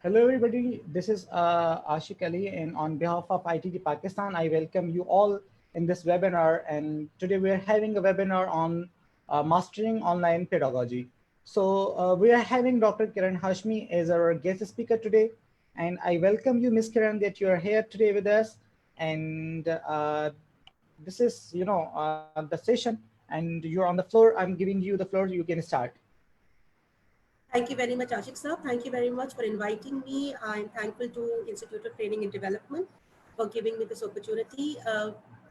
Hello, everybody. This is Ashik Ali, and on behalf of ITT Pakistan, I welcome you all in this webinar. And today we are having a webinar on mastering online pedagogy. So we are having Dr. Kiran Hashmi as our guest speaker today, and I welcome you, Ms. Kiran, that you are here today with us. And this is, the session, and you're on the floor. I'm giving you the floor. You can start. Thank you very much, Ashik sir. Thank you very much for inviting me. I'm thankful to Institute of Training and Development for giving me this opportunity.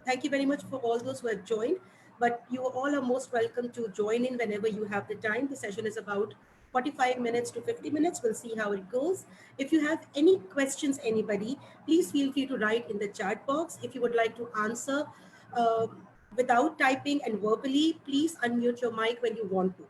Thank you very much for all those who have joined, but you all are most welcome to join in whenever you have the time. The session is about 45 minutes to 50 minutes. We'll see how it goes. If you have any questions, anybody, please feel free to write in the chat box. If you would like to answer uh, without typing and verbally, please unmute your mic when you want to.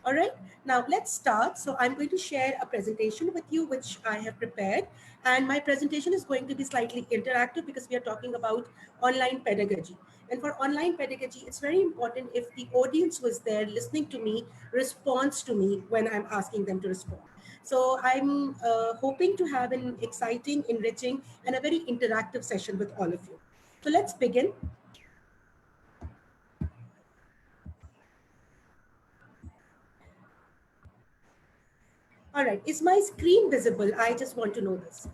All right, now let's start. So I'm going to share a presentation with you, which I have prepared. And my presentation is going to be slightly interactive because we are talking about online pedagogy. And for online pedagogy, it's very important if the audience who is there listening to me responds to me when I'm asking them to respond. So I'm hoping to have an exciting, enriching, and a very interactive session with all of you. So let's begin. All right, is my screen visible? I just want to know this.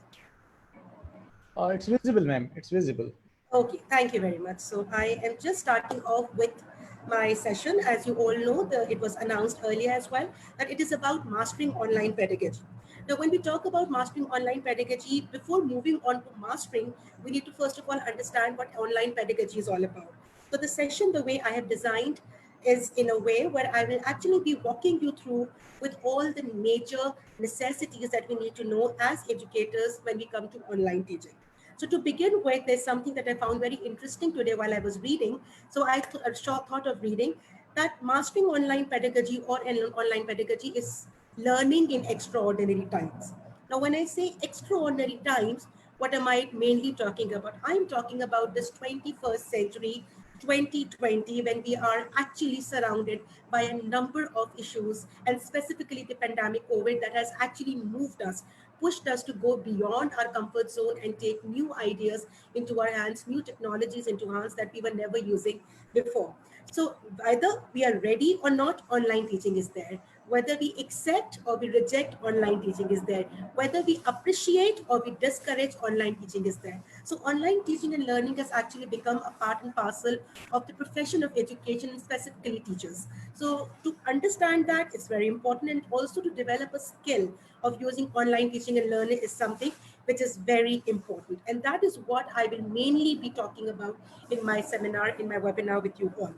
It's visible, ma'am. It's visible. Okay, thank you very much. So I am just starting off with my session. As you all know, it was announced earlier as well that it is about mastering online pedagogy. Now, when we talk about mastering online pedagogy, before moving on to mastering, we need to first of all understand what online pedagogy is all about. So the session, the way I have designed is in a way where I will actually be walking you through with all the major necessities that we need to know as educators when we come to online teaching. So to begin with, there's something that I found very interesting today while I was reading. So thought of reading that mastering online pedagogy or online pedagogy is learning in extraordinary times. Now, when I say extraordinary times, what am I mainly talking about? I'm talking about this 21st century, 2020, when we are actually surrounded by a number of issues, and specifically the pandemic COVID that has actually moved us, pushed us to go beyond our comfort zone and take new ideas into our hands, new technologies into our hands that we were never using before. So either we are ready or not, online teaching is there. Whether we accept or we reject, online teaching is there. Whether we appreciate or we discourage, online teaching is there. So online teaching and learning has actually become a part and parcel of the profession of education, and specifically teachers. So to understand that, it's very important, and also to develop a skill of using online teaching and learning is something which is very important. And that is what I will mainly be talking about in my seminar, in my webinar with you all.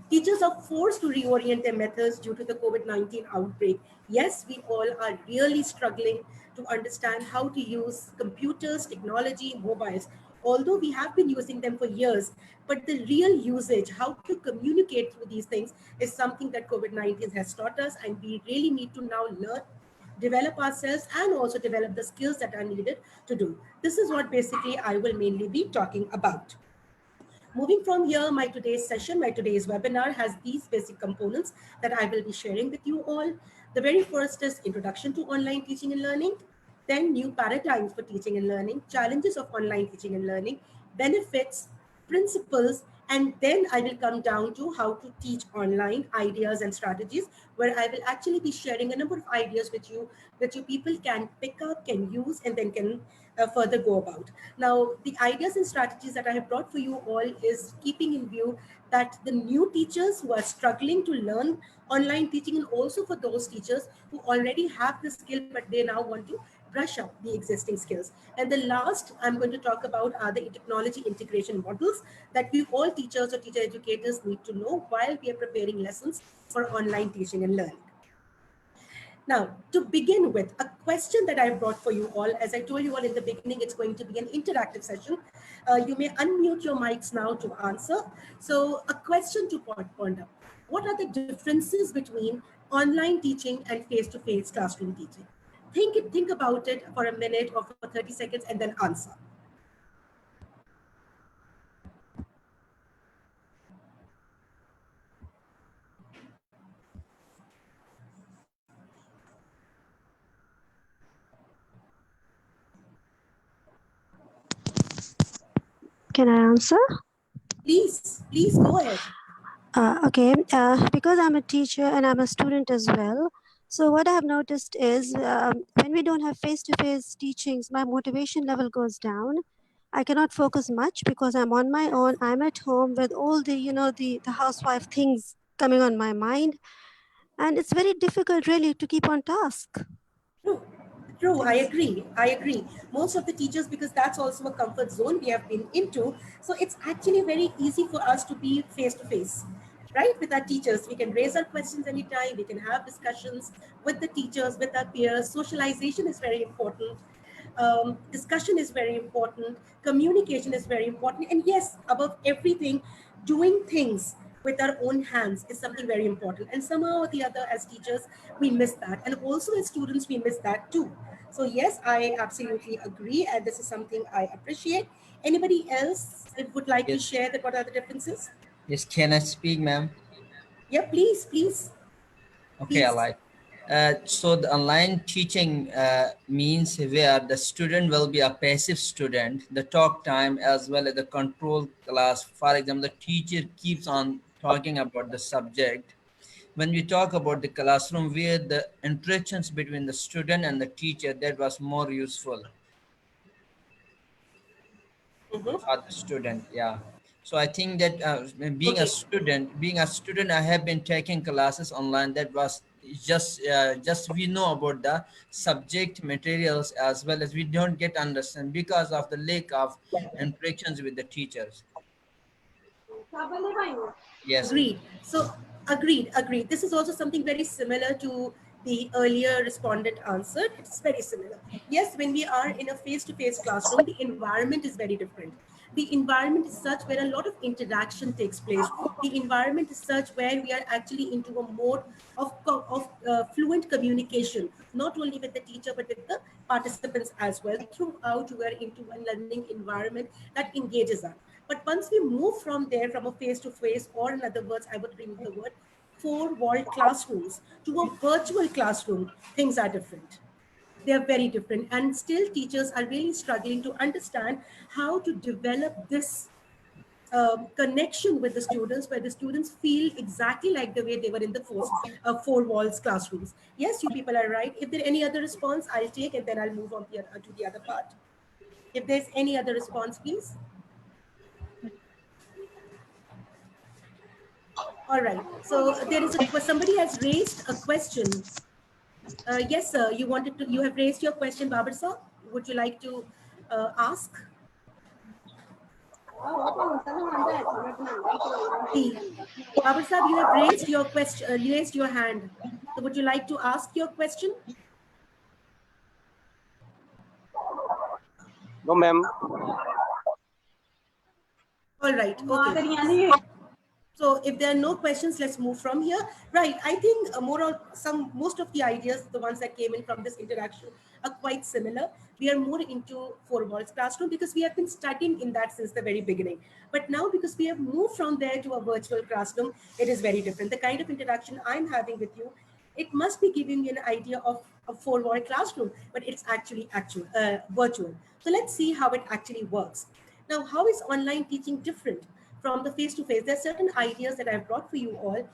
Teachers are forced to reorient their methods due to the COVID-19 outbreak. Yes, we all are really struggling to understand how to use computers, technology, mobiles. Although we have been using them for years, but the real usage, how to communicate through these things, is something that COVID-19 has taught us, and we really need to now learn, develop ourselves, and also develop the skills that are needed to do. This is what basically I will mainly be talking about. Moving from here, my today's session, my today's webinar has these basic components that I will be sharing with you all. The very first is introduction to online teaching and learning, then new paradigms for teaching and learning, challenges of online teaching and learning, benefits, principles, and then I will come down to how to teach online, ideas and strategies, where I will actually be sharing a number of ideas with you that you people can pick up, can use, and then can further go about. Now, the ideas and strategies that I have brought for you all is keeping in view that the new teachers who are struggling to learn online teaching, and also for those teachers who already have the skill but they now want to brush up the existing skills. And the last I'm going to talk about are the technology integration models that we all teachers or teacher educators need to know while we are preparing lessons for online teaching and learning. Now, to begin with, a question that I brought for you all, as I told you all in the beginning, it's going to be an interactive session. You may unmute your mics now to answer. So, a question to ponder. What are the differences between online teaching and face-to-face classroom teaching? Think about it for a minute or for 30 seconds and then answer. Can I answer? Please go ahead. Okay, because I'm a teacher and I'm a student as well. So what I have noticed is when we don't have face-to-face teachings, my motivation level goes down. I cannot focus much because I'm on my own. I'm at home with all the, the housewife things coming on my mind, and it's very difficult really to keep on task. True. True, I Thanks. agree. I agree. Most of the teachers, because that's also a comfort zone we have been into. So it's actually very easy for us to be face to face, right? With our teachers, we can raise our questions anytime. We can have discussions with the teachers, with our peers. Socialization is very important. Discussion is very important. Communication is very important. And yes, above everything, doing things with our own hands is something very important. And somehow or the other, as teachers, we miss that. And also as students, we miss that too. So yes, I absolutely agree. And this is something I appreciate. Anybody else would like to Yes, share that what are the differences? yes. Can I speak, ma'am? Yeah, please, please, Okay, I please. like. So the online teaching means where the student will be a passive student, the talk time as well as the control class. For example, the teacher keeps on talking about the subject. When we talk about the classroom, where the interactions between the student and the teacher, that was more useful Mhm. for the student. Yeah. So I think that being a Okay. student, I have been taking classes online. That was just we know about the subject materials as well as we don't get understand because of the lack of interactions with the teachers. Yes. Agreed. So, agreed. This is also something very similar to the earlier respondent answered. It's very similar. Yes, when we are in a face to face classroom, the environment is very different. The environment is such where a lot of interaction takes place. The environment is such where we are actually into a mode of fluent communication, not only with the teacher but with the participants as well. Throughout, we are into a learning environment that engages us. But once we move from there, from a face to face, or in other words, I would remove the word four wall classrooms to a virtual classroom, things are different. They are very different. And still, teachers are really struggling to understand how to develop this connection with the students where the students feel exactly like the way they were in the four walls classrooms. Yes, you people are right. If there any other response, I'll take and then I'll move on to the other part. If there's any other response, please. All right. So there is somebody has raised a question. Yes, sir. You have raised your question, Babar sir. Would you like to ask? The Babar Sahib, you have raised your question, raised your hand. So would you like to ask your question? No, ma'am. All right. Okay. So if there are no questions, let's move from here. Right. I think most of the ideas, the ones that came in from this interaction, are quite similar. We are more into four walls classroom because we have been studying in that since the very beginning. But now because we have moved from there to a virtual classroom, it is very different. The kind of interaction I'm having with you, it must be giving you an idea of a four wall classroom, but it's actually virtual. So let's see how it actually works. Now, how is online teaching different from the face to face? There are certain ideas that I've brought for you all.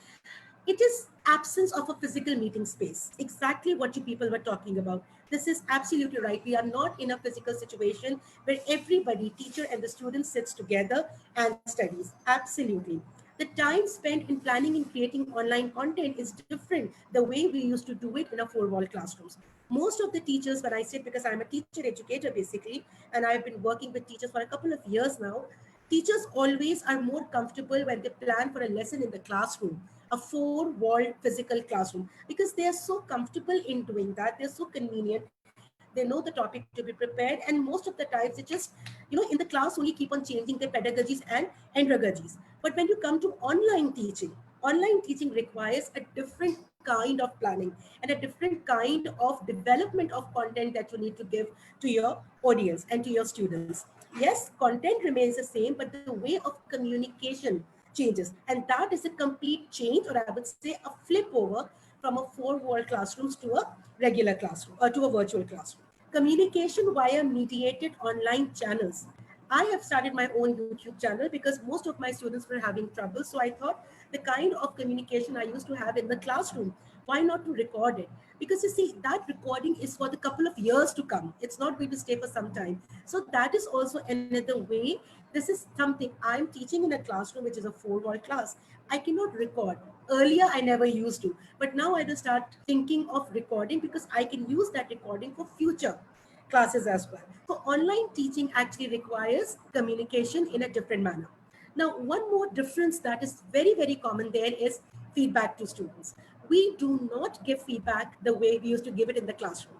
It is absence of a physical meeting space, exactly what you people were talking about. This is absolutely right. We are not in a physical situation where everybody, teacher and the student, sits together and studies. Absolutely. The time spent in planning and creating online content is different the way we used to do it in a four wall classrooms. Most of the teachers, when I sit, because I'm a teacher educator basically, and I've been working with teachers for a couple of years now, teachers always are more comfortable when they plan for a lesson in the classroom, a four wall physical classroom, because they are so comfortable in doing that. They're so convenient. They know the topic to be prepared. And most of the times, they just, in the class only keep on changing their pedagogies and andragogies. But when you come to online teaching requires a different kind of planning and a different kind of development of content that you need to give to your audience and to your students. Yes, content remains the same, but the way of communication changes. And that is a complete change, or I would say a flip over from a four wall classrooms to a regular classroom or to a virtual classroom. Communication via mediated online channels. I have started my own YouTube channel because most of my students were having trouble. So I thought the kind of communication I used to have in the classroom, why not to record it? Because you see, that recording is for the couple of years to come. It's not going to stay for some time. So that is also another way. This is something I'm teaching in a classroom, which is a 4 wall class. I cannot record. Earlier, I never used to, but now I will start thinking of recording because I can use that recording for future classes as well. So online teaching actually requires communication in a different manner. Now, one more difference that is very, very common there is feedback to students. We do not give feedback the way we used to give it in the classroom.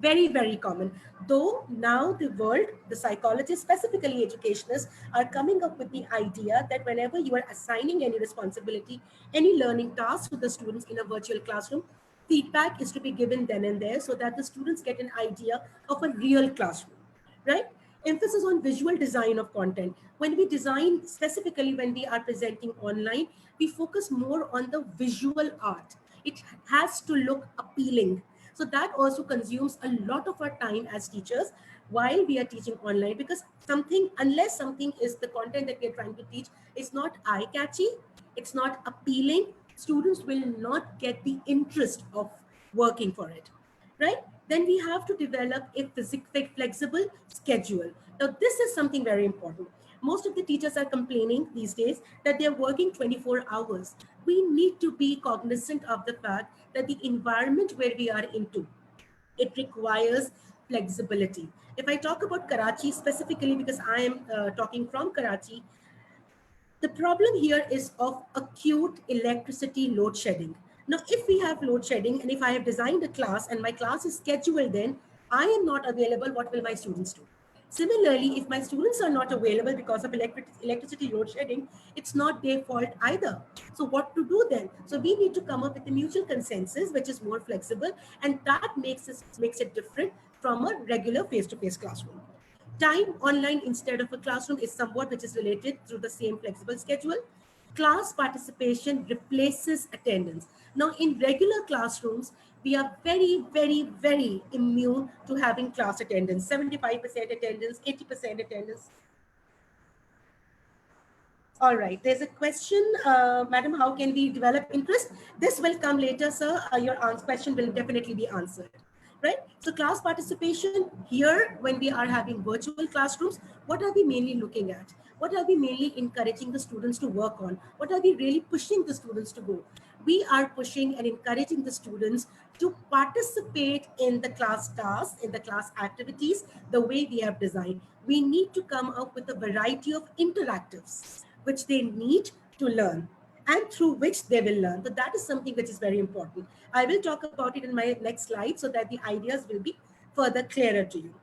Very, very common. Though now the world, the psychologists, specifically educationists, are coming up with the idea that whenever you are assigning any responsibility, any learning task to the students in a virtual classroom, feedback is to be given then and there so that the students get an idea of a real classroom, right? Emphasis on visual design of content. When we design, specifically when we are presenting online, we focus more on the visual art. It has to look appealing. So that also consumes a lot of our time as teachers while we are teaching online, because something, unless something is the content that we are trying to teach, is not eye catchy, it's not appealing, students will not get the interest of working for it, right? Then we have to develop a flexible schedule. Now, this is something very important. Most of the teachers are complaining these days that they're working 24 hours. We need to be cognizant of the fact that the environment where we are into, it requires flexibility. If I talk about Karachi specifically, because I am talking from Karachi, the problem here is of acute electricity load shedding. Now, if we have load shedding and if I have designed a class and my class is scheduled, then I am not available, what will my students do? Similarly, if my students are not available because of electricity load shedding, it's not their fault either. So what to do then? So we need to come up with a mutual consensus, which is more flexible, and that makes it different from a regular face-to-face classroom. Time online instead of a classroom is somewhat which is related through the same flexible schedule. Class participation replaces attendance. Now, in regular classrooms, we are very, very, very immune to having class attendance, 75% attendance, 80% attendance. All right, there's a question, Madam, how can we develop interest? This will come later, sir. Your question will definitely be answered, right? So class participation here, when we are having virtual classrooms, what are we mainly looking at? What are we mainly encouraging the students to work on? What are we really pushing the students to go? We are pushing and encouraging the students to participate in the class tasks, in the class activities, the way we have designed. We need to come up with a variety of interactives which they need to learn and through which they will learn. So that is something which is very important. I will talk about it in my next slide so that the ideas will be further clearer to you.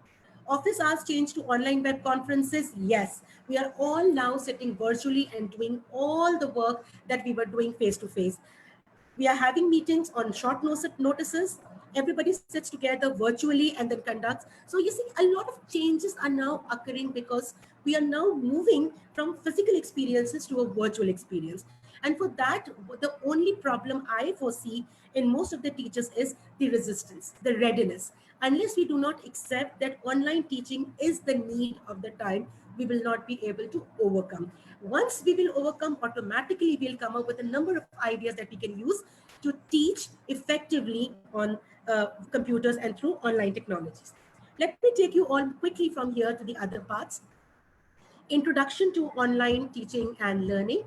Office hours changed to online web conferences. Yes, we are all now sitting virtually and doing all the work that we were doing face to face. We are having meetings on short notices. Everybody sits together virtually and then conducts. So you see, a lot of changes are now occurring because we are now moving from physical experiences to a virtual experience. And for that, the only problem I foresee in most of the teachers is the resistance, the readiness. Unless we do not accept that online teaching is the need of the time, we will not be able to overcome. Once we will overcome, automatically we'll come up with a number of ideas that we can use to teach effectively on computers and through online technologies. Let me take you on quickly from here to the other parts. Introduction to online teaching and learning.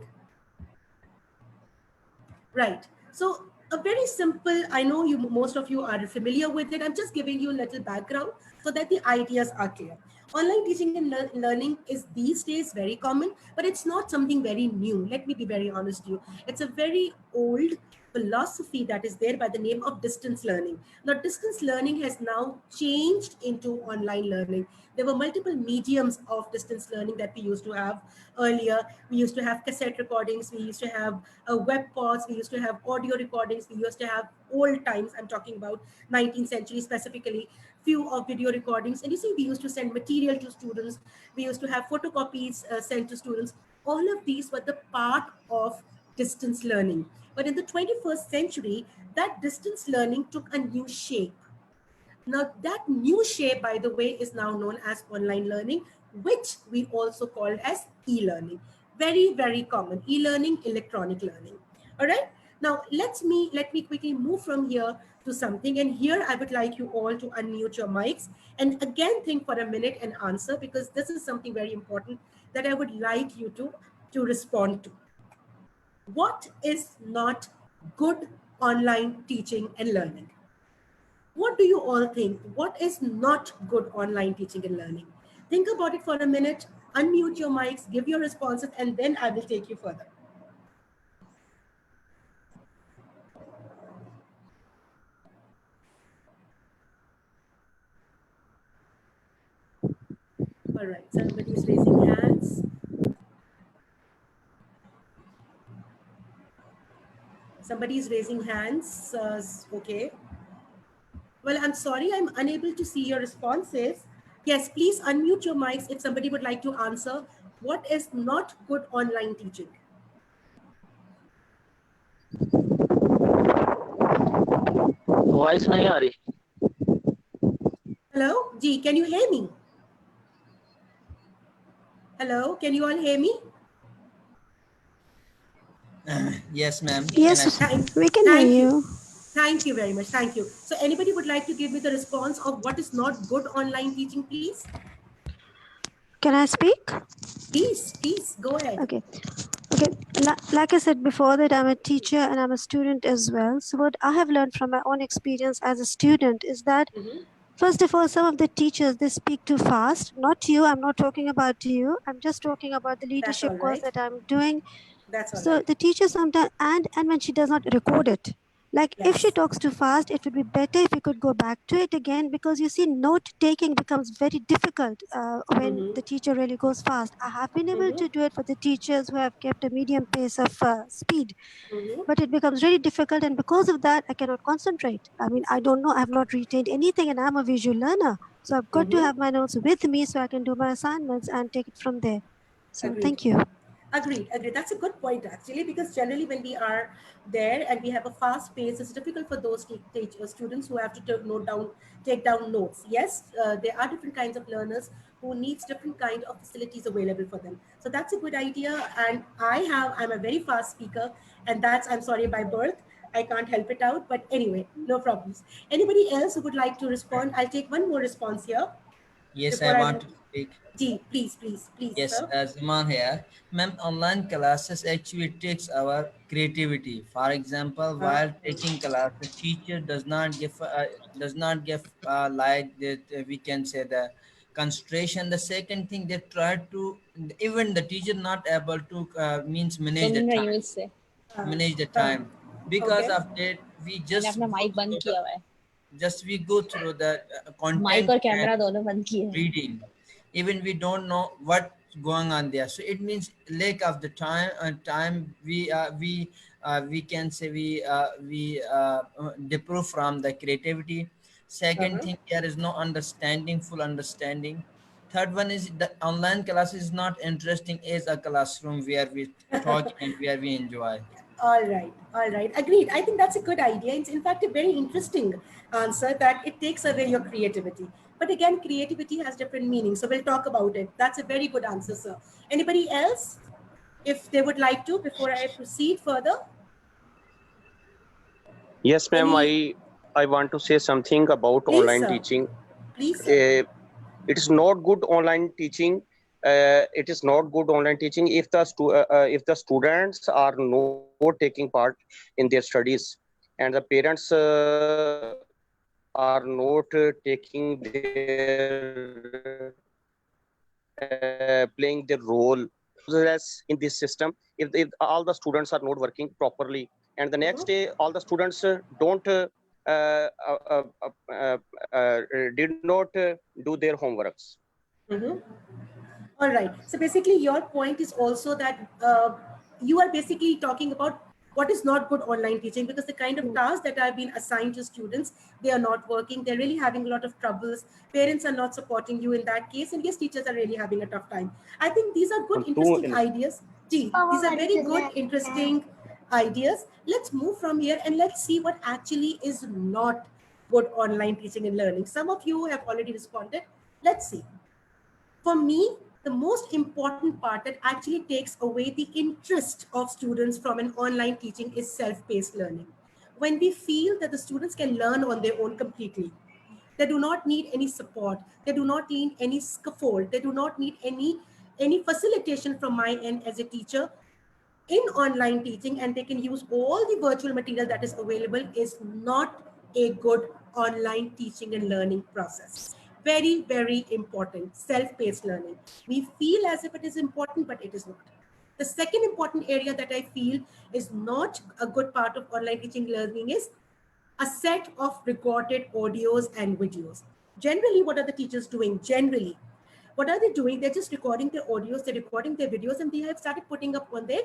Right. So a very simple, I know you most of you are familiar with it. I'm just giving you a little background so that the ideas are clear. Online teaching and learning is these days very common, but it's not something very new. Let me be very honest with you. It's a very old philosophy that is there by the name of distance learning. Now, distance learning has now changed into online learning. There were multiple mediums of distance learning that we used to have earlier. We used to have cassette recordings, we used to have web pods, we used to have audio recordings, we used to have old times, I'm talking about 19th century specifically, few of video recordings. And you see, we used to send material to students, we used to have photocopies sent to students. All of these were the part of distance learning. But in the 21st century, that distance learning took a new shape. Now, that new shape, by the way, is now known as online learning, which we also called as e-learning. Very, very common. E-learning, electronic learning. All right. Now let me quickly move from here to something. And here I would like you all to unmute your mics and again think for a minute and answer, because this is something very important that I would like you to respond to. What is not good online teaching and learning? What do you all think? What is not good online teaching and learning? Think about it for a minute, unmute your mics, give your responses, and then I will take you further. All right, somebody is raising hands. Somebody is raising hands. Okay. Well, I'm sorry, I'm unable to see your responses. Yes, please unmute your mics if somebody would like to answer. What is not good online teaching? Voice नहीं आ रही. Hello? G, can you hear me? Hello, can you all hear me? Yes, ma'am. Yes, we can hear Thank you. Thank you very much. Thank you. So anybody would like to give me the response of what is not good online teaching, please? Can I speak? Please go ahead. Okay. Okay. Like I said before, that I'm a teacher and I'm a student as well. So what I have learned from my own experience as a student is that, first of all, some of the teachers, they speak too fast. Not you. I'm not talking about you. I'm just talking about the That's leadership all course right. that I'm doing. That's all So right. the teacher sometimes, and when she does not record it, like if she Yes. talks too fast, it would be better if we could go back to it again, because you see, note taking becomes very difficult when the teacher really goes fast. I have been able to do it for the teachers who have kept a medium pace of speed, but it becomes really difficult, and because of that, I cannot concentrate. I mean, I don't know, I have not retained anything, and I'm a visual learner, so I've got to have my notes with me so I can do my assignments and take it from there. So Agreed. thank you. Agreed. That's a good point, actually, because generally when we are there and we have a fast pace, it's difficult for those students who have to take down notes. Yes, there are different kinds of learners who needs different kind of facilities available for them. So that's a good idea. And I'm a very fast speaker, and I'm sorry, by birth. I can't help it out. But anyway, no problems. Anybody else who would like to respond? I'll take one more response here Yes, I before I want move. to speak. G, please, Yes, sir. Zaman here. Ma'am, online classes actually takes our creativity. For example, while taking class, the teacher does not give like that we can say the concentration. The second thing, they try to, even the teacher not able to means manage the सुन रही time, हूँ इससे manage the time. Because Okay. of that, we मैंने just अपना go mic बंद through the किया हुआ है we go through the mic content और and कैमरा दोनों बंद किए हैं reading. Even we don't know what's going on there, so it means lack of the time we can say we deprive from the creativity. Second thing, there is no full understanding. Third one is the online class is not interesting as a classroom where we talk and where we enjoy. All right, agreed. I think that's a good idea. It's in fact a very interesting answer that it takes away your creativity. But again, creativity has different meanings, so we'll talk about it. That's a very good answer, sir. Anybody else, if they would like to, before I proceed further? Yes, ma'am. Any, I want to say something about please, online sir. teaching. Please, sir. It is not good online teaching. It is not good online teaching if the students are not taking part in their studies, and the parents are not taking their playing their role in this system. If all the students are not working properly, and the next day all the students don't uh, uh, uh, uh, did not do their homeworks. All right. So basically, your point is also that you are basically talking about what is not good online teaching, because the kind of tasks that have been assigned to students, they are not working. They're really having a lot of troubles. Parents are not supporting you in that case. And yes, teachers are really having a tough time. I think these are good, interesting ideas. Gee, these are very good, interesting ideas. Let's move from here and let's see what actually is not good online teaching and learning. Some of you have already responded. Let's see. For me, the most important part that actually takes away the interest of students from an online teaching is self-paced learning. When we feel that the students can learn on their own completely, they do not need any support, they do not need any scaffold, they do not need any facilitation from my end as a teacher in online teaching, and they can use all the virtual material that is available, is not a good online teaching and learning process. Very, very important. Self-paced learning. We feel as if it is important, but it is not. The second important area that I feel is not a good part of online teaching learning is a set of recorded audios and videos. Generally, what are the teachers doing? Generally, what are they doing? They're just recording their audios, they're recording their videos, and they have started putting up on their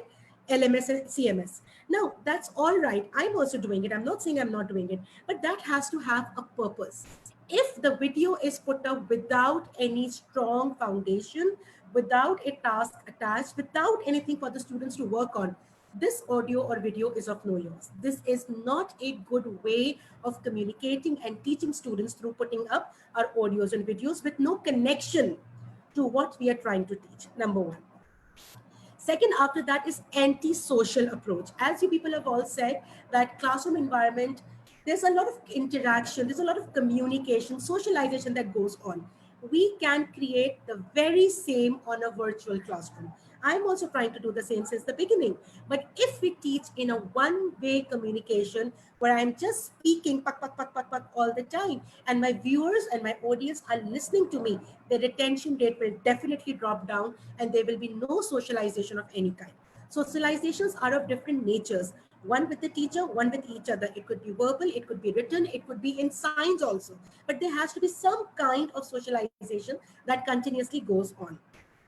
LMS and CMS. Now, that's all right. I'm also doing it. I'm not saying I'm not doing it, but that has to have a purpose. If the video is put up without any strong foundation, without a task attached, without anything for the students to work on, this audio or video is of no use. This is not a good way of communicating and teaching students through putting up our audios and videos with no connection to what we are trying to teach. Number one. Second, after that is anti-social approach. As you people have all said, that classroom environment, there's a lot of interaction, there's a lot of communication, socialization that goes on. We can create the very same on a virtual classroom. I'm also trying to do the same since the beginning. But if we teach in a one-way communication where I'm just speaking pak, pak, pak, pak, pak, all the time, and my viewers and my audience are listening to me, the retention rate will definitely drop down and there will be no socialization of any kind. Socializations are of different natures, one with the teacher, one with each other. It could be verbal, it could be written, it could be in signs also. But there has to be some kind of socialization that continuously goes on,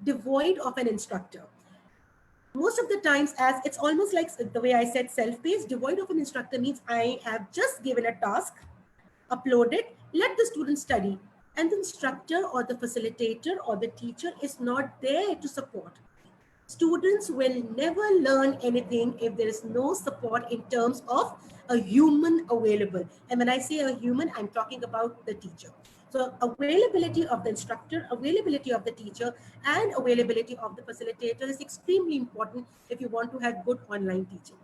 devoid of an instructor. Most of the times, as it's almost like the way I said, self-paced, devoid of an instructor means I have just given a task, upload it, let the student study, and the instructor or the facilitator or the teacher is not there to support. Students will never learn anything if there is no support in terms of a human available. And when I say a human, I'm talking about the teacher. So availability of the instructor, availability of the teacher, and availability of the facilitator is extremely important if you want to have good online teaching.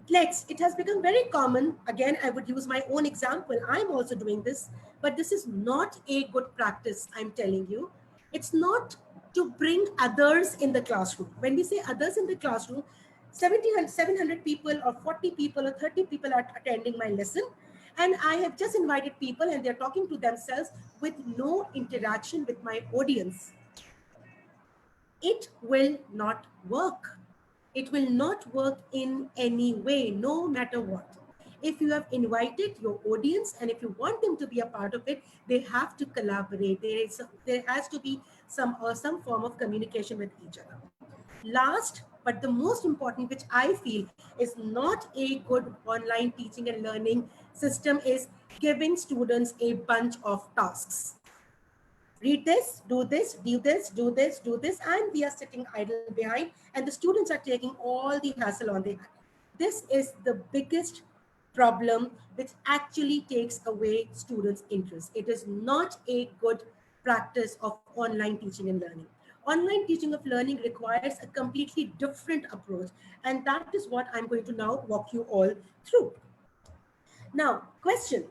Next, it has become very common. Again, I would use my own example. I'm also doing this, but this is not a good practice, I'm telling you. It's not to bring others in the classroom. When we say others in the classroom, 700 people or 40 people or 30 people are attending my lesson. And I have just invited people and they're talking to themselves with no interaction with my audience. It will not work. It will not work in any way, no matter what. If you have invited your audience and if you want them to be a part of it, they have to collaborate. There has to be some form of communication with each other. Last, but the most important, which I feel is not a good online teaching and learning system, is giving students a bunch of tasks. Read this, do this, do this, do this, do this, and we are sitting idle behind, and the students are taking all the hassle on their hand. This is the biggest problem which actually takes away students' interest. It is not a good practice of online teaching and learning. Online teaching of learning requires a completely different approach, and that is what I'm going to now walk you all through. Now, question: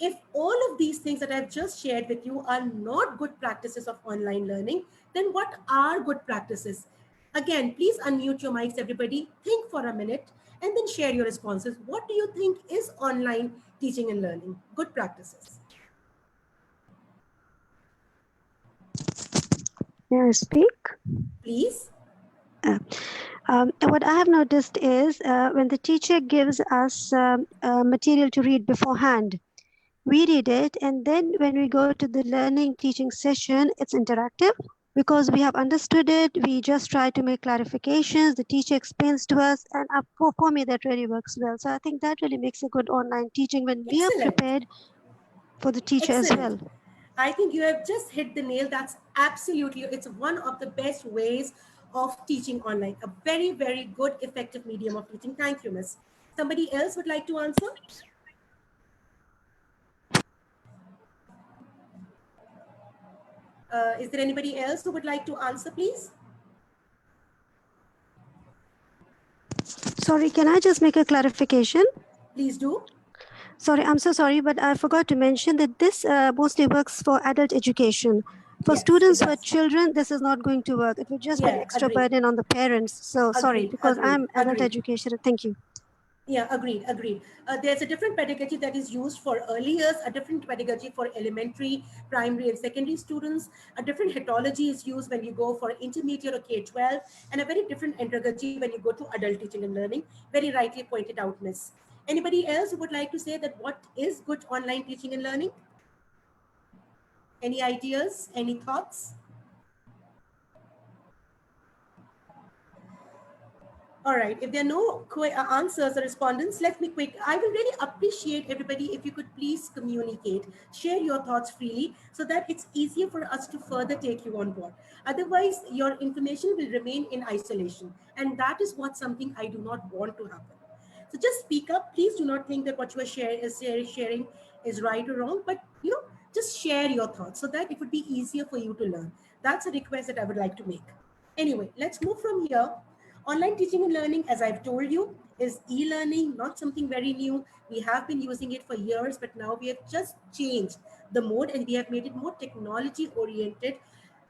if all of these things that I've just shared with you are not good practices of online learning, then what are good practices? Again, please unmute your mics, everybody. Think for a minute and then share your responses. What do you think is online teaching and learning? Good practices. May I speak? Please. What I have noticed is when the teacher gives us material to read beforehand, we read it, and then when we go to the learning teaching session, it's interactive. Because we have understood it, we just try to make clarifications, the teacher explains to us, and for me that really works well. So I think that really makes a good online teaching when we are Excellent. prepared for the teacher as Excellent. well. I think you have just hit the nail. That's absolutely, it's one of the best ways of teaching online. A very, very good, effective medium of teaching. Thank you, Miss. Somebody else would like to answer? Is there anybody else who would like to answer, please? Sorry, can I just make a clarification? Please do. Sorry, I'm so sorry, but I forgot to mention that this mostly works for adult education. For Yes, it students, for does. children, this is not going to work. It would just be an Yeah, extra agreed. burden on the parents. So sorry, Agreed, because agreed, I'm adult agreed. education. Thank you. Yeah, agreed, agreed. There's a different pedagogy that is used for early years, a different pedagogy for elementary, primary, and secondary students. A different heterology is used when you go for intermediate or K-12, and a very different andragogy when you go to adult teaching and learning. Very rightly pointed out, Miss. Anybody else who would like to say that what is good online teaching and learning? Any ideas? Any thoughts? All right. If there are no answers or respondents, let me quick. I will really appreciate everybody if you could please communicate, share your thoughts freely so that it's easier for us to further take you on board. Otherwise, your information will remain in isolation. And that is what something I do not want to happen. So just speak up. Please do not think that what you are sharing is right or wrong, but just share your thoughts so that it would be easier for you to learn. That's a request that I would like to make. Anyway, let's move from here. Online teaching and learning, as I've told you, is e-learning, not something very new. We have been using it for years, but now we have just changed the mode and we have made it more technology oriented,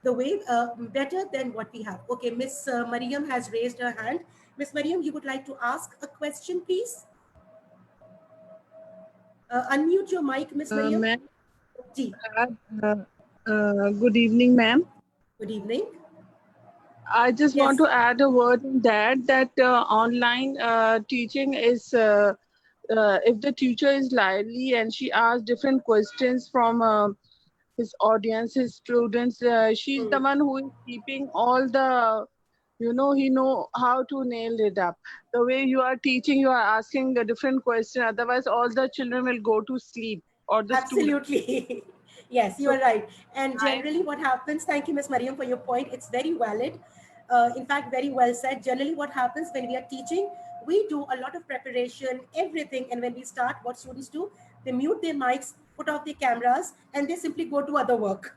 the way better than what we have. Okay, Miss Mariam has raised her hand. Miss Mariam, you would like to ask a question, please? Unmute your mic, Miss Mariam. Ma'am, Ji, good evening, ma'am. good evening. I just want Yes. to add a word in that online teaching is if the teacher is lively and she asks different questions from his audience, his students, she's the Hmm. one who is keeping all the, he know how to nail it up. The way you are teaching, you are asking a different question. Otherwise, all the children will go to sleep or the student. Absolutely. Yes, you So are right. And I generally, what happens, thank you, Miss Mariam, for your point. It's very valid. In fact, very well said. Generally, what happens when we are teaching, we do a lot of preparation, everything. And when we start, what students do, they mute their mics, put off their cameras, and they simply go to other work.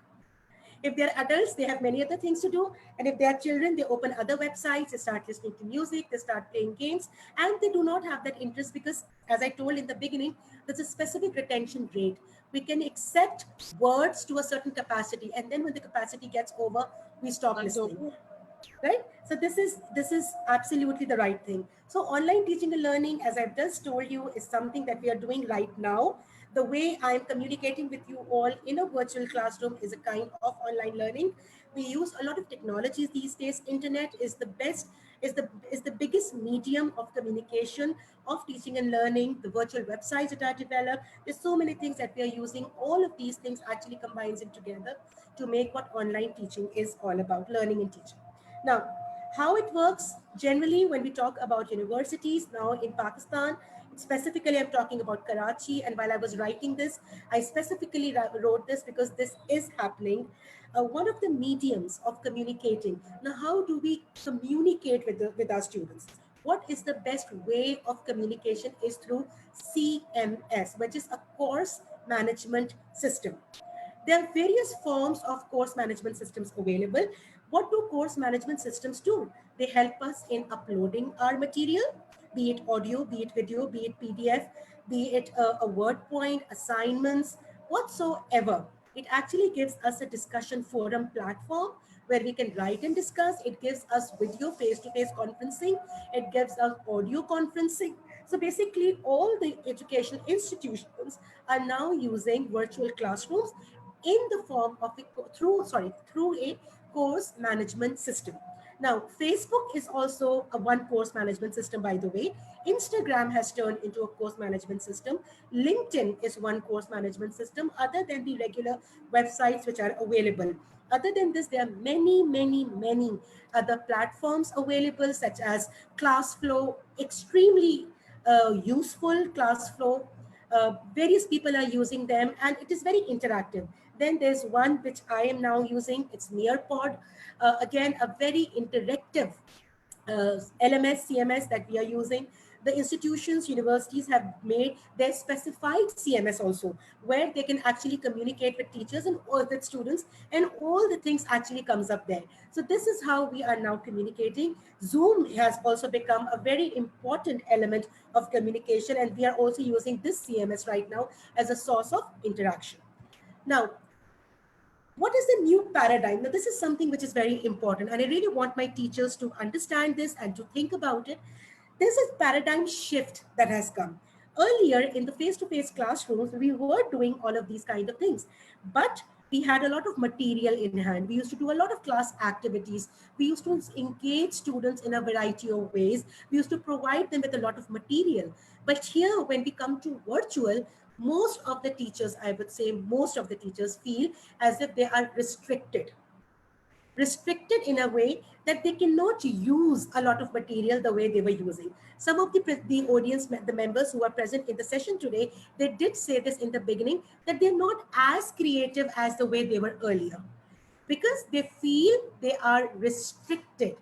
If they're adults, they have many other things to do. And if they're children, they open other websites, they start listening to music, they start playing games, and they do not have that interest because, as I told in the beginning, there's a specific retention rate. We can accept words to a certain capacity, and then when the capacity gets over, we stop listening, right? So this is absolutely the right thing. So online teaching and learning, as I've just told you, is something that we are doing right now. The way I'm communicating with you all in a virtual classroom is a kind of online learning. We use a lot of technologies these days. Internet is the best, is the biggest medium of communication, of teaching and learning. The virtual websites that are developed, there's so many things that we are using. All of these things actually combines in together to make what online teaching is all about, learning and teaching. Now, how it works generally when we talk about universities now in Pakistan, specifically I'm talking about Karachi, and while I was writing this, I specifically wrote this because this is happening. One of the mediums of communicating. Now, how do we communicate with our students? What is the best way of communication is through CMS, which is a course management system. There are various forms of course management systems available. What do course management systems do? They help us in uploading our material, be it audio, be it video, be it PDF, be it a word point, assignments, whatsoever. It actually gives us a discussion forum platform where we can write and discuss. It gives us video face-to-face conferencing. It gives us audio conferencing. So basically, all the educational institutions are now using virtual classrooms in the form of through a course management system. Now, Facebook is also a one course management system, by the way. Instagram has turned into a course management system. LinkedIn is one course management system, other than the regular websites which are available. Other than this, there are many, many, many other platforms available, such as ClassFlow, extremely useful ClassFlow. Various people are using them, and it is very interactive. Then there's one which I am now using, it's Nearpod. Again, a very interactive LMS, CMS that we are using. The institutions, universities have made their specified CMS also, where they can actually communicate with teachers and all with students, and all the things actually comes up there. So this is how we are now communicating. Zoom has also become a very important element of communication, and we are also using this CMS right now as a source of interaction. Now, what is the new paradigm? Now, this is something which is very important, and I really want my teachers to understand this and to think about it. There's a paradigm shift that has come. Earlier in the face-to-face classrooms, we were doing all of these kind of things, but we had a lot of material in hand. We used to do a lot of class activities. We used to engage students in a variety of ways. We used to provide them with a lot of material. But here, when we come to virtual, most of the teachers, I would say most of the teachers feel as if they are restricted in a way that they cannot use a lot of material the way they were using. Some of the audience, the members who are present in the session today, they did say this in the beginning, that they're not as creative as the way they were earlier, because they feel they are restricted.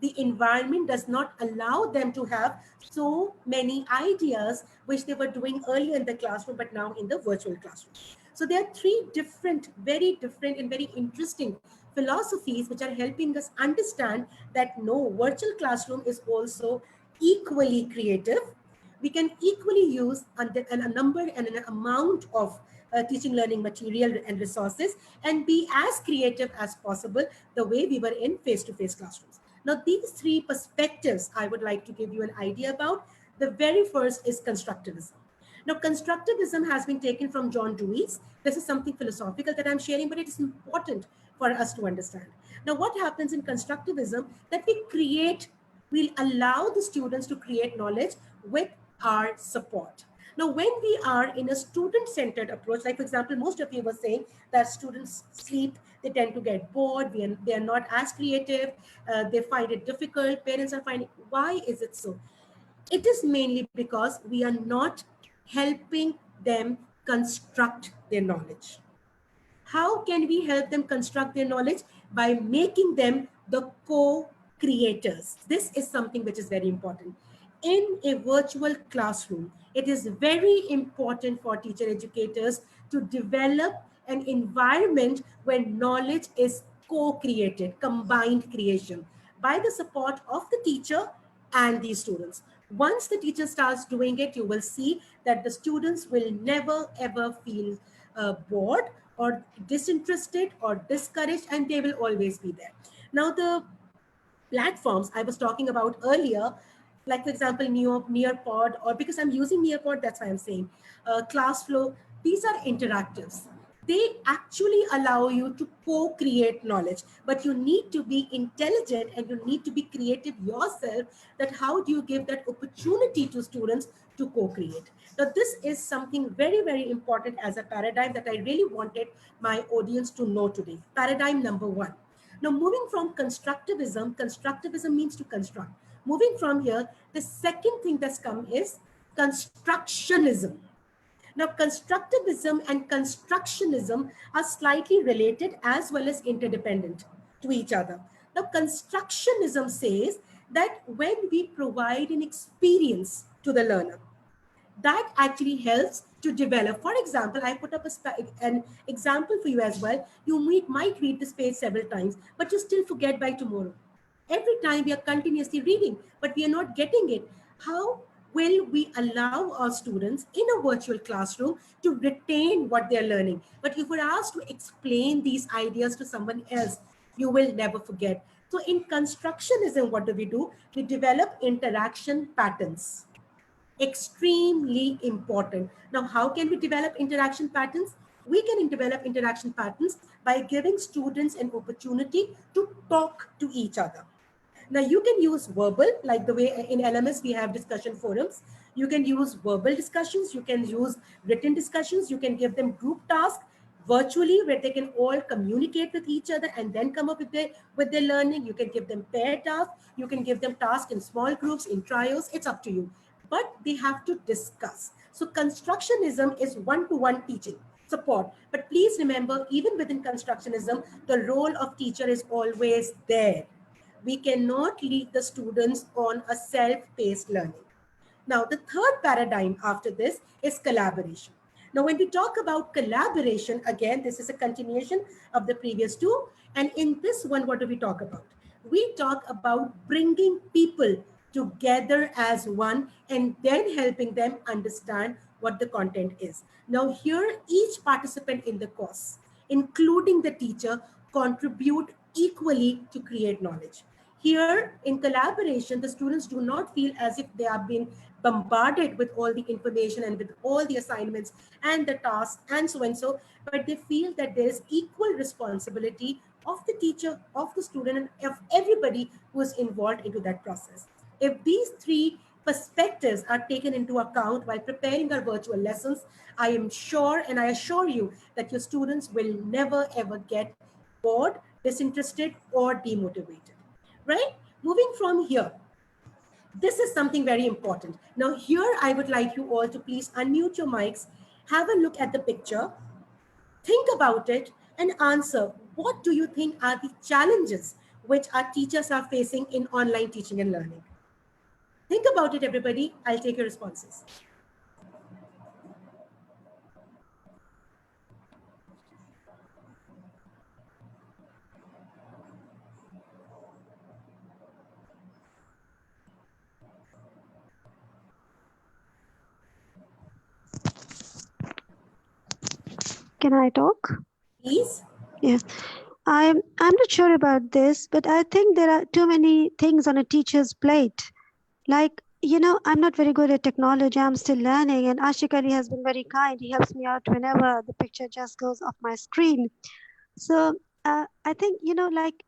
The environment does not allow them to have so many ideas which they were doing earlier in the classroom, but now in the virtual classroom. So there are three different, very different and very interesting philosophies which are helping us understand that no, virtual classroom is also equally creative. We can equally use a number and an amount of teaching learning material and resources, and be as creative as possible the way we were in face-to-face classrooms. Now, these three perspectives I would like to give you an idea about. The very first is constructivism. Now, constructivism has been taken from John Dewey's. This is something philosophical that I'm sharing, but it is important for us to understand. Now, what happens in constructivism, that we'll allow the students to create knowledge with our support. Now, when we are in a student-centered approach, like for example, most of you were saying that students sleep, they tend to get bored, they are not as creative, they find it difficult, parents are finding, why is it so? It is mainly because we are not helping them construct their knowledge. How can we help them construct their knowledge? By making them the co-creators. This is something which is very important. In a virtual classroom, it is very important for teacher educators to develop an environment where knowledge is co-created, combined creation, by the support of the teacher and the students. Once the teacher starts doing it, you will see that the students will never ever feel bored or disinterested or discouraged, and they will always be there. Now, the platforms I was talking about earlier, like for example, Nearpod, or because I'm using Nearpod, that's why I'm saying ClassFlow, these are interactives. They actually allow you to co-create knowledge, but you need to be intelligent and you need to be creative yourself, that how do you give that opportunity to students to co-create. Now, this is something very, very important as a paradigm that I really wanted my audience to know today. Paradigm number one. Now, moving from constructivism means to construct. Moving from here, the second thing that's come is constructionism. Now, constructivism and constructionism are slightly related as well as interdependent to each other. Now, constructionism says that when we provide an experience to the learner, that actually helps to develop. For example, I put up an example for you as well. You might read this page several times, but you still forget by tomorrow. Every time we are continuously reading, but we are not getting it. How will we allow our students in a virtual classroom to retain what they're learning? But if we're asked to explain these ideas to someone else, you will never forget. So in constructionism, what do? We develop interaction patterns. Extremely important. Now, how can we develop interaction patterns? We can develop interaction patterns by giving students an opportunity to talk to each other. Now, you can use verbal, like the way in LMS we have discussion forums. You can use verbal discussions. You can use written discussions. You can give them group tasks virtually, where they can all communicate with each other and then come up with their learning. You can give them pair tasks. You can give them tasks in small groups, in trios. It's up to you. But they have to discuss. So constructionism is one-to-one teaching support. But please remember, even within constructionism, the role of teacher is always there. We cannot lead the students on a self-paced learning. Now, the third paradigm after this is collaboration. Now, when we talk about collaboration, again, this is a continuation of the previous two. And in this one, what do we talk about? We talk about bringing people together as one and then helping them understand what the content is. Now, here, each participant in the course, including the teacher, contribute equally to create knowledge. Here, in collaboration, the students do not feel as if they are being bombarded with all the information and with all the assignments and the tasks and so, but they feel that there is equal responsibility of the teacher, of the student, and of everybody who is involved into that process. If these three perspectives are taken into account while preparing our virtual lessons, I am sure and I assure you that your students will never ever get bored, disinterested, or demotivated. Right? Moving from here, this is something very important. Now, here I would like you all to please unmute your mics, have a look at the picture, think about it, and answer what do you think are the challenges which our teachers are facing in online teaching and learning? Think about it, everybody. I'll take your responses. Can I talk? Please. Yeah. I'm not sure about this, but I think there are too many things on a teacher's plate. Like, I'm not very good at technology. I'm still learning, and Ashik Ali has been very kind. He helps me out whenever the picture just goes off my screen. So I think, like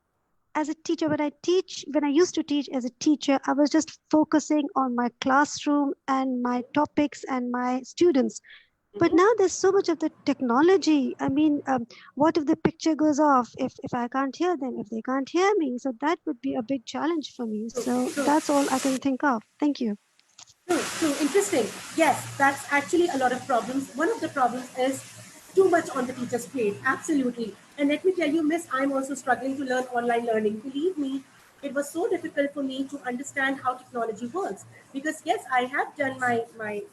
as a teacher, when I used to teach as a teacher, I was just focusing on my classroom and my topics and my students. But now there's so much of the technology. I mean, what if the picture goes off? If I can't hear them, if they can't hear me, so that would be a big challenge for me. So True, that's all I can think of. Thank you. true, interesting. Yes, that's actually a lot of problems. One of the problems is too much on the teacher's plate. Absolutely. And let me tell you, Miss, I'm also struggling to learn online learning. Believe me, it was so difficult for me to understand how technology works. Because yes, I have done my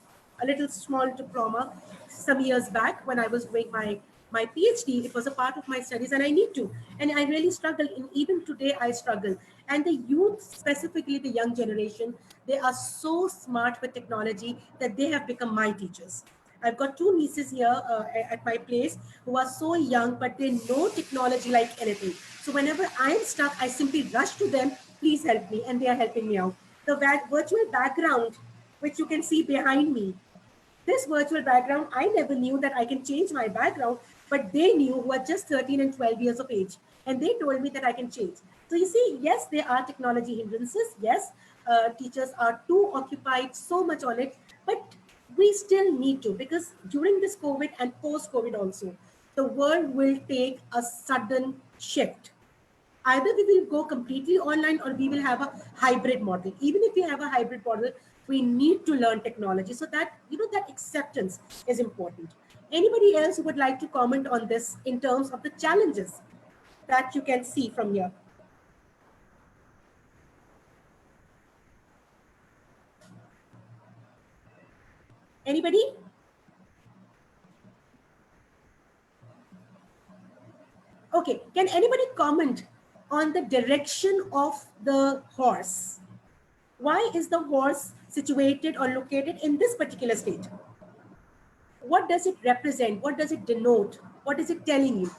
a little small diploma some years back when I was doing my PhD. It was a part of my studies, and I need to. And I really struggle. And even today, I struggle. And the youth, specifically the young generation, they are so smart with technology that they have become my teachers. I've got two nieces here at my place who are so young, but they know technology like anything. So whenever I'm stuck, I simply rush to them, please help me, and they are helping me out. The virtual background, which you can see behind me, this virtual background, I never knew that I can change my background, but they knew, who are just 13 and 12 years of age. And they told me that I can change. So you see, yes, there are technology hindrances. Yes, teachers are too occupied so much on it, but we still need to, because during this COVID and post COVID also, the world will take a sudden shift. Either we will go completely online or we will have a hybrid model. Even if we have a hybrid model, we need to learn technology, so that that acceptance is important. Anybody else who would like to comment on this in terms of the challenges that you can see from here? Anybody? Okay, can anybody comment on the direction of the horse? Why is the horse situated or located in this particular state? What does it represent? What does it denote? What is it telling you?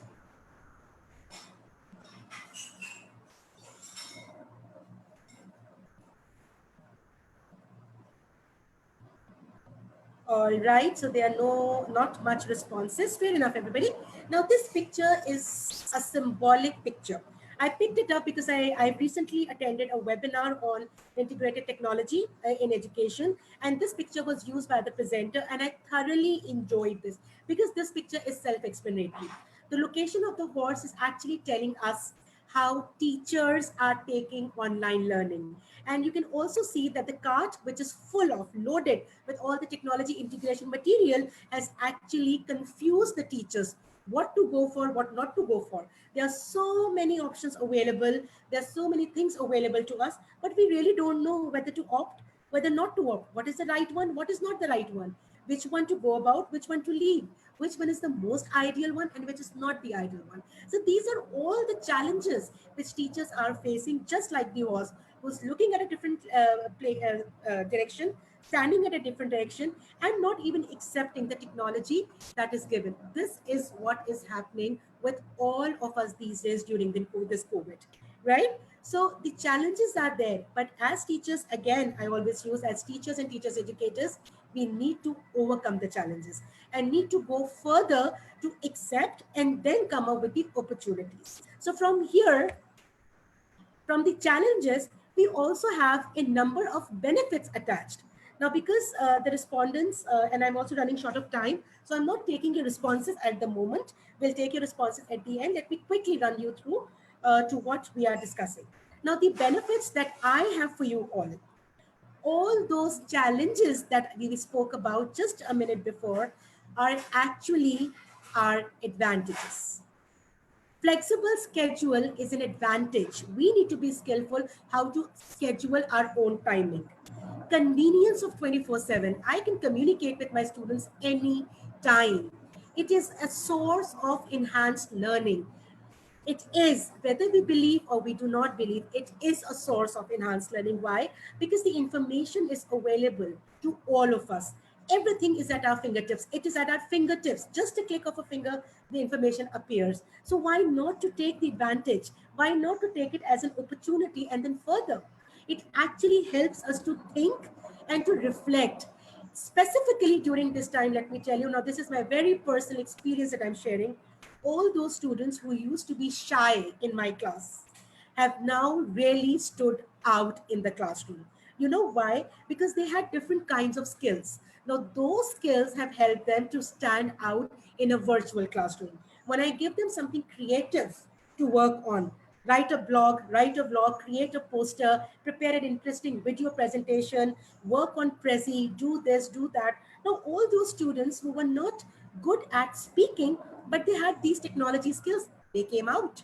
All right, so there are not much responses. Fair enough, everybody. Now, this picture is a symbolic picture. I picked it up because I recently attended a webinar on integrated technology in education, and this picture was used by the presenter, and I thoroughly enjoyed this because this picture is self-explanatory. The location of the horse is actually telling us how teachers are taking online learning. And you can also see that the cart, which is full of, loaded with all the technology integration material, has actually confused the teachers what to go for, what not to go for. There are so many options available. There are so many things available to us, but we really don't know whether to opt whether not to opt, what is the right one, what is not the right one, which one to go about, which one to leave, which one is the most ideal one and which is not the ideal one. So these are all the challenges which teachers are facing, just like the was who's looking at a different direction, standing at a different direction, and not even accepting the technology that is given. This is what is happening with all of us these days during this COVID, right? So the challenges are there, but as teachers, again, I always use as teachers and teachers educators, we need to overcome the challenges and need to go further to accept and then come up with the opportunities. So from here, from the challenges, we also have a number of benefits attached. Now, because the respondents, and I'm also running short of time, so I'm not taking your responses at the moment. We'll take your responses at the end. Let me quickly run you through to what we are discussing. Now, the benefits that I have for you all those challenges that we spoke about just a minute before are actually our advantages. Flexible schedule is an advantage. We need to be skillful how to schedule our own timing. Convenience of 24/7. I can communicate with my students any time. It is a source of enhanced learning. It is, whether we believe or we do not believe, it is a source of enhanced learning. Why? Because the information is available to all of us. Everything is at our fingertips. It is at our fingertips. Just a click of a finger, the information appears. So why not to take the advantage? Why not to take it as an opportunity and then further? It actually helps us to think and to reflect. Specifically during this time, let me tell you, now this is my very personal experience that I'm sharing. All those students who used to be shy in my class have now really stood out in the classroom. You know why? Because they had different kinds of skills. Now, those skills have helped them to stand out in a virtual classroom. When I give them something creative to work on, write a blog, write a vlog, create a poster, prepare an interesting video presentation, work on Prezi, do this, do that. Now, all those students who were not good at speaking, but they had these technology skills, they came out.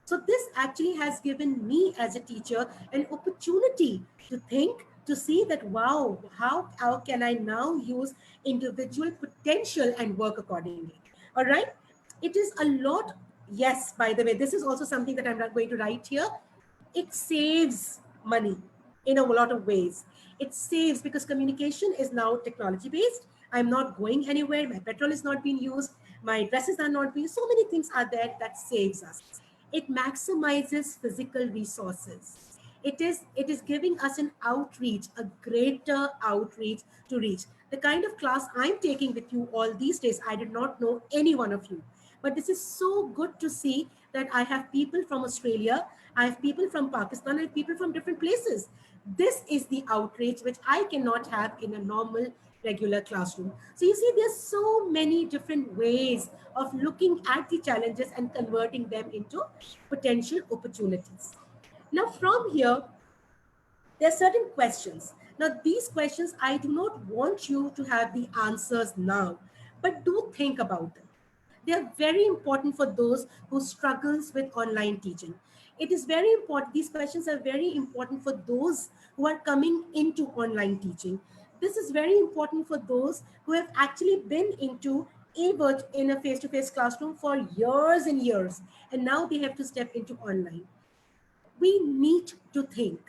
So this actually has given me as a teacher an opportunity to think, to see that, wow, how can I now use individual potential and work accordingly? All right. It is a lot. Yes, by the way, this is also something that I'm not going to write here. It saves money in a lot of ways. It saves because communication is now technology based. I'm not going anywhere. My petrol is not being used. My dresses are not being. So many things are there that saves us. It maximizes physical resources. It is giving us an outreach, a greater outreach to reach. The kind of class I'm taking with you all these days, I did not know any one of you. But this is so good to see that I have people from Australia, I have people from Pakistan, I have people from different places. This is the outreach which I cannot have in a normal, regular classroom. So you see, there's so many different ways of looking at the challenges and converting them into potential opportunities. Now, from here, there are certain questions. Now, these questions, I do not want you to have the answers now, but do think about them. They are very important for those who struggles with online teaching. It is very important. These questions are very important for those who are coming into online teaching. This is very important for those who have actually been into in a face-to-face classroom for years and years, and now they have to step into online. We need to think,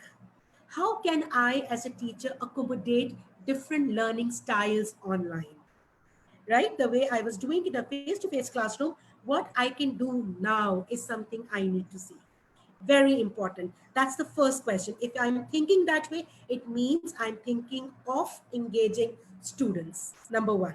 how can I as a teacher accommodate different learning styles online? Right? The way I was doing in a face-to-face classroom, what I can do now is something I need to see. Very important. That's the first question. If I'm thinking that way, it means I'm thinking of engaging students. Number one,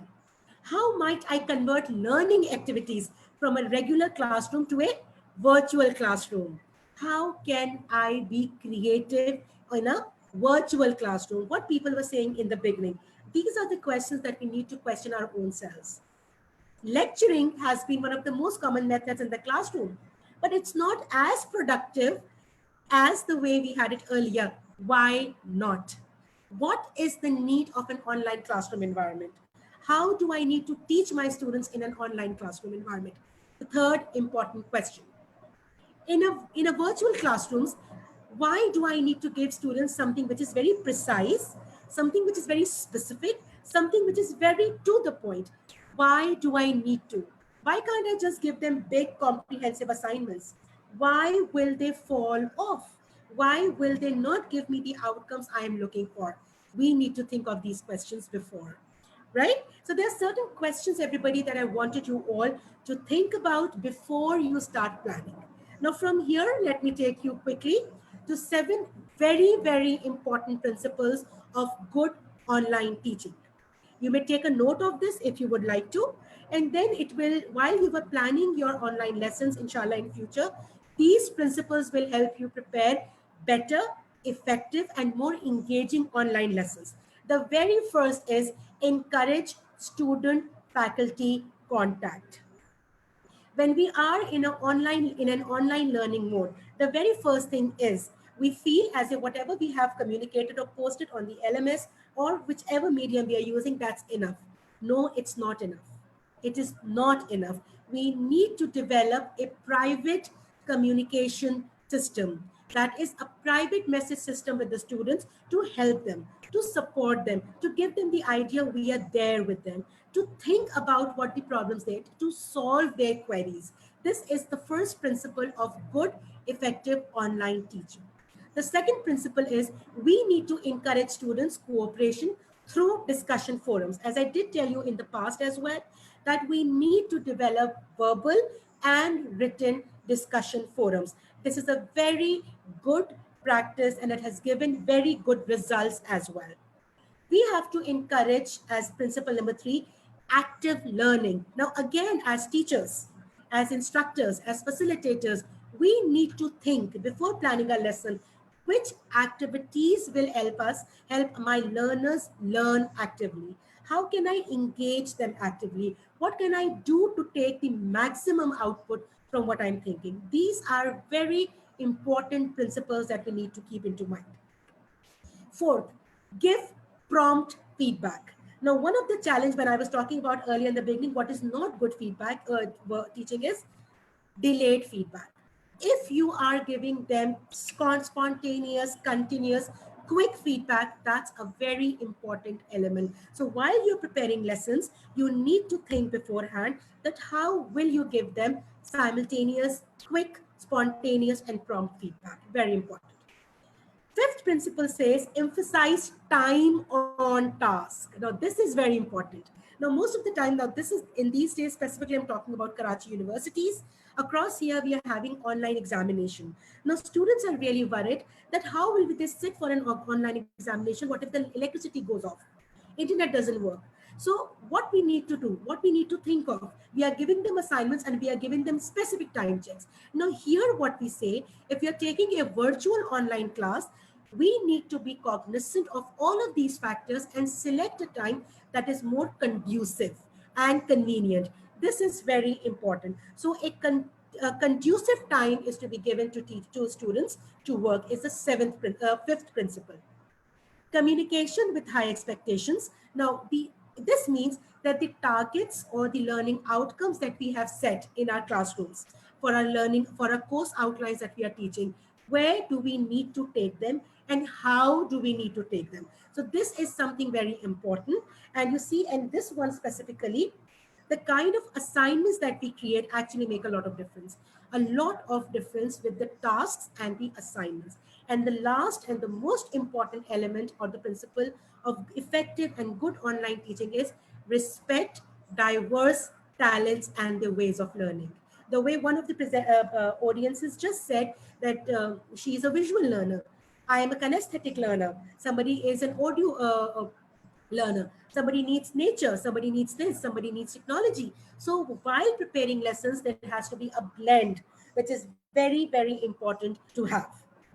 how might I convert learning activities from a regular classroom to a virtual classroom? How can I be creative in a virtual classroom? What people were saying in the beginning. These are the questions that we need to question our own selves. Lecturing has been one of the most common methods in the classroom, but it's not as productive as the way we had it earlier. Why not? What is the need of an online classroom environment? How do I need to teach my students in an online classroom environment? The third important question. In a virtual classrooms, why do I need to give students something which is very precise, something which is very specific, something which is very to the point. Why do I need to? Why can't I just give them big comprehensive assignments? Why will they fall off? Why will they not give me the outcomes I am looking for? We need to think of these questions before, right? So there are certain questions, everybody, that I wanted you all to think about before you start planning. Now, from here, let me take you quickly to 7 very, very important principles of good online teaching. You may take a note of this if you would like to, and then it will, while you are planning your online lessons, inshallah, in future, these principles will help you prepare better, effective, and more engaging online lessons. The very first is encourage student faculty contact. When we are in an online learning mode, the very first thing is we feel as if whatever we have communicated or posted on the LMS or whichever medium we are using, that's enough. No, it's not enough. It is not enough. We need to develop a private communication system, that is a private message system with the students, to help them, to support them, to give them the idea we are there with them, to think about what the problems they, to solve their queries. This is the first principle of good, effective online teaching. The second principle is we need to encourage students' cooperation through discussion forums. As I did tell you in the past as well, that we need to develop verbal and written discussion forums. This is a very good practice and it has given very good results as well. We have to encourage, as principle number 3, active learning. Now, again, as teachers, as instructors, as facilitators, we need to think before planning a lesson, which activities will help my learners learn actively? How can I engage them actively? What can I do to take the maximum output from what I'm thinking? These are very important principles that we need to keep into mind. Fourth, give prompt feedback. Now, one of the challenge when I was talking about earlier in the beginning, what is not good feedback teaching is delayed feedback. If you are giving them spontaneous, continuous, quick feedback, that's a very important element. So while you're preparing lessons, you need to think beforehand that how will you give them simultaneous, quick, spontaneous, and prompt feedback. Very important. Fifth principle says emphasize time on task. Now, this is very important. Now, most of the time, now this is in these days, specifically, I'm talking about Karachi universities. Across here, we are having online examination. Now, students are really worried that how will they sit for an online examination? What if the electricity goes off? Internet doesn't work. So what we need to do, what we need to think of, we are giving them assignments and we are giving them specific time checks. Now here what we say, if you're taking a virtual online class, we need to be cognizant of all of these factors and select a time that is more conducive and convenient. This is very important. So a conducive time is to be given to teach to students to work is the fifth principle. Communication with high expectations. Now, this means that the targets or the learning outcomes that we have set in our classrooms for our learning, for our course outlines that we are teaching, where do we need to take them and how do we need to take them? So this is something very important. And you see, and this one specifically, the kind of assignments that we create actually make a lot of difference with the tasks and the assignments. And the last and the most important element or the principle of effective and good online teaching is respect diverse talents and their ways of learning. The way one of the audiences just said that she is a visual learner, I am a kinesthetic learner, somebody is an audio learner. Somebody needs nature, somebody needs this, somebody needs technology. So while preparing lessons, there has to be a blend, which is very, very important to have,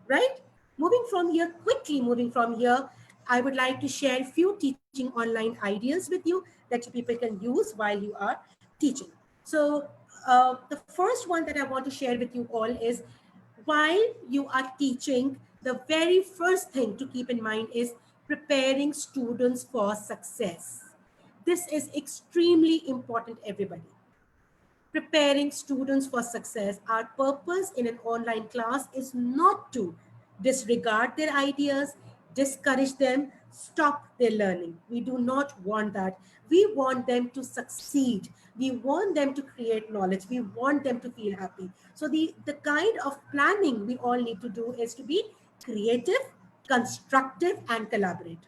right? Moving from here, I would like to share a few teaching online ideas with you that you people can use while you are teaching. So the first one that I want to share with you all is while you are teaching, the very first thing to keep in mind is preparing students for success. This is extremely important, everybody. Preparing students for success. Our purpose in an online class is not to disregard their ideas, discourage them, stop their learning. We do not want that. We want them to succeed. We want them to create knowledge. We want them to feel happy. So the kind of planning we all need to do is to be creative, constructive, and collaborative.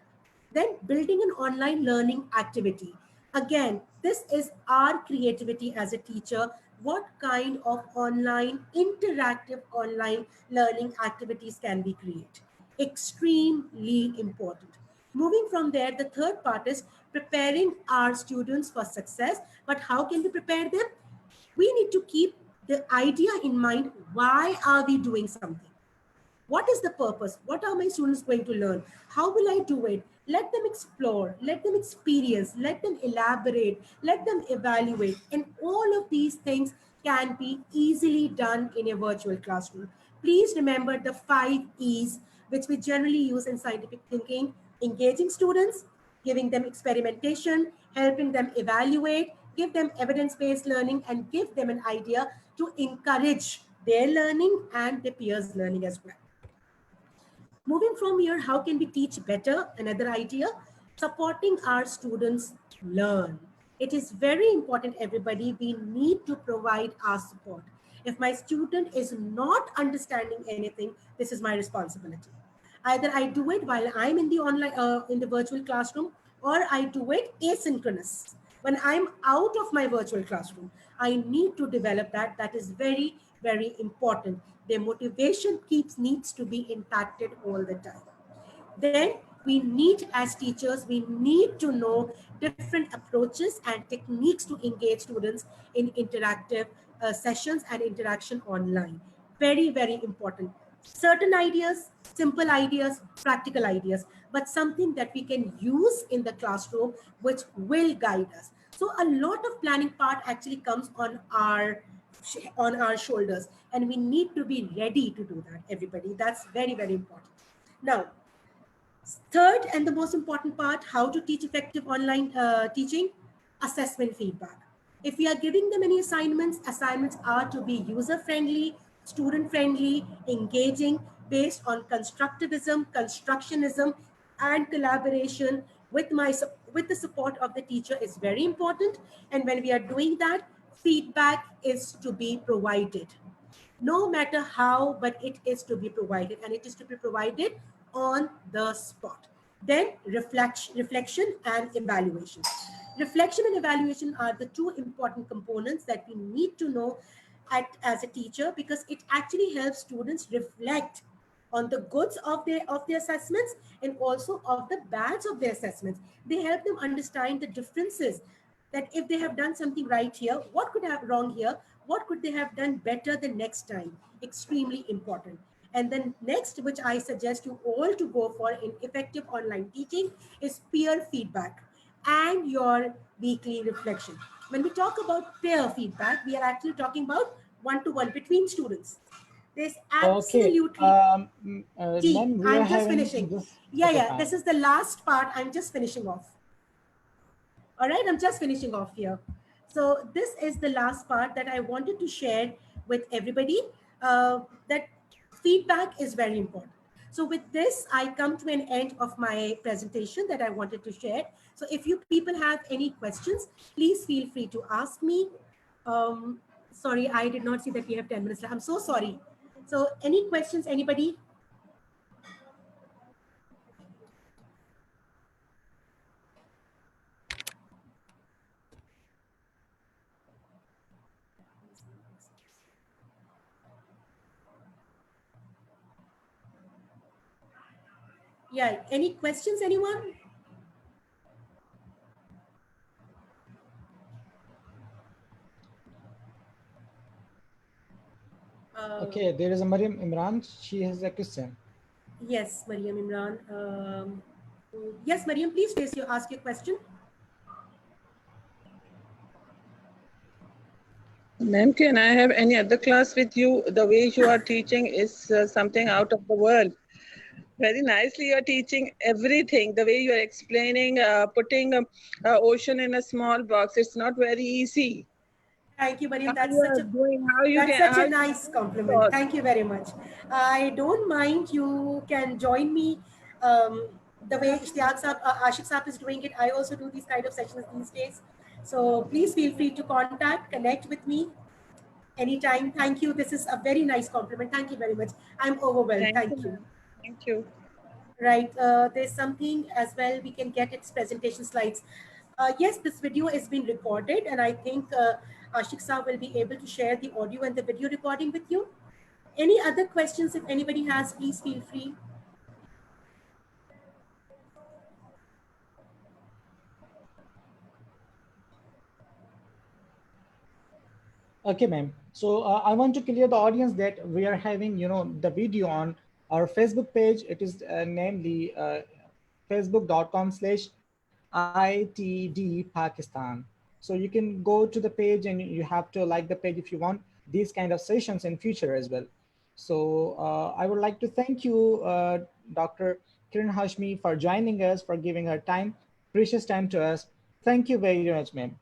Then building an online learning activity. Again, this is our creativity as a teacher. What kind of interactive online learning activities can we create? Extremely important. Moving from there, the third part is preparing our students for success. But how can we prepare them? We need to keep the idea in mind. Why are we doing something? What is the purpose? What are my students going to learn? How will I do it? Let them explore, let them experience, let them elaborate, let them evaluate. And all of these things can be easily done in a virtual classroom. Please remember the 5 E's, which we generally use in scientific thinking: engaging students, giving them experimentation, helping them evaluate, give them evidence-based learning, and give them an idea to encourage their learning and their peers' learning as well. Moving from here, how can we teach better? Another idea, supporting our students learn. It is very important, everybody. We need to provide our support. If my student is not understanding anything, this is my responsibility. Either I do it while I'm in the in the virtual classroom, or I do it asynchronous. When I'm out of my virtual classroom, I need to develop that. That is very, very important. Their motivation needs to be impacted all the time. Then we need, as teachers, we need to know different approaches and techniques to engage students in interactive sessions and interaction online. Very, very important. Certain ideas, simple ideas, practical ideas, but something that we can use in the classroom which will guide us. So a lot of planning part actually comes on our shoulders, and we need to be ready to do that, everybody. That's very, very important. Now, third and the most important part, how to teach effective online teaching: assessment feedback. If we are giving them any assignments are to be user-friendly, student-friendly, engaging, based on constructivism, constructionism, and collaboration with the support of the teacher is very important. And when we are doing that, feedback is to be provided, no matter how, but it is to be provided, and it is to be provided on the spot. Then reflection and evaluation. Reflection and evaluation are the two important components that we need to know as a teacher, because it actually helps students reflect on the goods of their assessments and also of the bads of their assessments. They help them understand the differences, that if they have done something right here, what could have wrong here, what could they have done better the next time. Extremely important. And then next, which I suggest you all to go for in effective online teaching, is peer feedback and your weekly reflection. When we talk about peer feedback, we are actually talking about one-to-one between students. There's Okay, absolutely ma'am, we are I'm just having finishing. this. Yeah, Okay, yeah. fine. This is the last part. I'm just finishing off. All right, I'm just finishing off here. So this is the last part that I wanted to share with everybody. That feedback is very important. So with this, I come to an end of my presentation that I wanted to share. So if you people have any questions, please feel free to ask me. Um, Sorry, I did not see that we have 10 minutes left. I'm so sorry. So any questions, anybody? Yeah, any questions, anyone? Uh, Okay, there is a Mariam Imran. She has a question. yes, Mariam Imran. Yes, Mariam, please ask your question. Ma'am, can I have any other class with you? The way you are teaching is something out of the world. Very nicely, you are teaching everything. The way you are explaining, putting ocean in a small box, it's not very easy. Thank you, How Mariam. you are doing? That's such How a you nice can do compliment. it? Thank you very much. I don't mind. You can join me. the way Ishtiaq Saab, Ashik Saab is doing it, I also do these kind of sessions these days. So please feel free to contact, connect with me anytime. Thank you. This is a very nice compliment. Thank you very much. I'm overwhelmed. Thank you, Thank you. ma'am. Thank you. Right. There's something as well. We can get its presentation slides. Yes, this video is being recorded, and I think Ashik Saab will be able to share the audio and the video recording with you. Any other questions, if anybody has, please feel free. Okay, ma'am. So I want to clear the audience that we are having, the video on our Facebook page. It is namely facebook.com/ITD Pakistan. So you can go to the page and you have to like the page if you want these kind of sessions in future as well. So I would like to thank you, Dr. Kiran Hashmi, for joining us, for giving her time, precious time to us. Thank you very much, ma'am.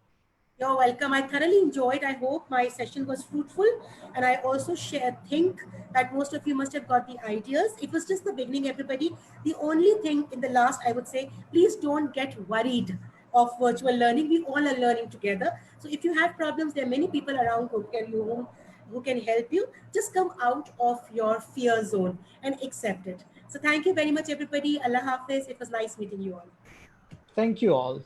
You're welcome. I thoroughly enjoyed. I hope my session was fruitful. And I also think that most of you must have got the ideas. It was just the beginning, everybody. The only thing in the last, I would say, please don't get worried of virtual learning. We all are learning together. So if you have problems, there are many people around who can help you. Just come out of your fear zone and accept it. So thank you very much, everybody. Allah Hafiz. It was nice meeting you all. Thank you all.